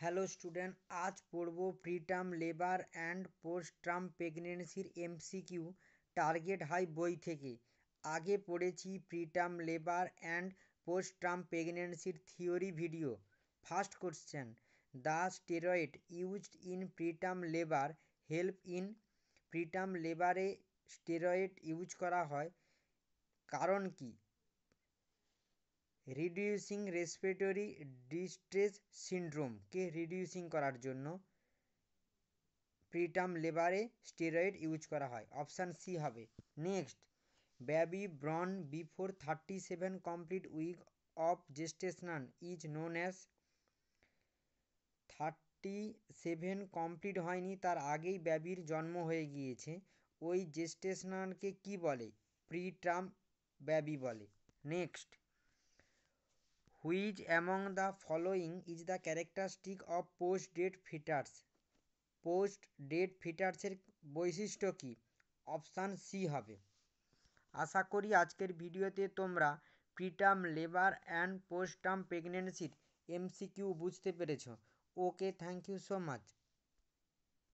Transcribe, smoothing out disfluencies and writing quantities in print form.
Hello student, আজ পড়ব preterm labour and post term প্রেগনেন্সির এমসিকিউ টার্গেট হাই বই থেকে। আগে পড়েছি preterm labour and post term প্রেগনেন্সির theory video. First question, the steroid used in preterm labour help in. Preterm লেবারে steroid use করা হয় কারণ কি? রিডিউসিং রেসপিরেটরি ডিস্ট্রেস সিন্ড্রোমকে রিডিউসিং করার জন্য প্রিটার্ম লেবারে স্টেরয়েড ইউজ করা হয়। অপশান সি হবে। Next, baby born before 37 complete week of gestation is known as. 37 complete হয়নি, তার আগেই বেবির জন্ম হয়ে গিয়েছে, ওই জেস্টেশনকে কি বলে? প্রিটার্ম বেবি বলে। Next, which among the following is the characteristic of post date foetus? Post date ফিটার্সের বৈশিষ্ট্য কী? অপশান সি হবে। আশা করি আজকের ভিডিওতে তোমরা preterm labour and post term প্রেগনেন্সির এমসিকিউ বুঝতে পেরেছ। ওকে, থ্যাংক ইউ সো মাচ।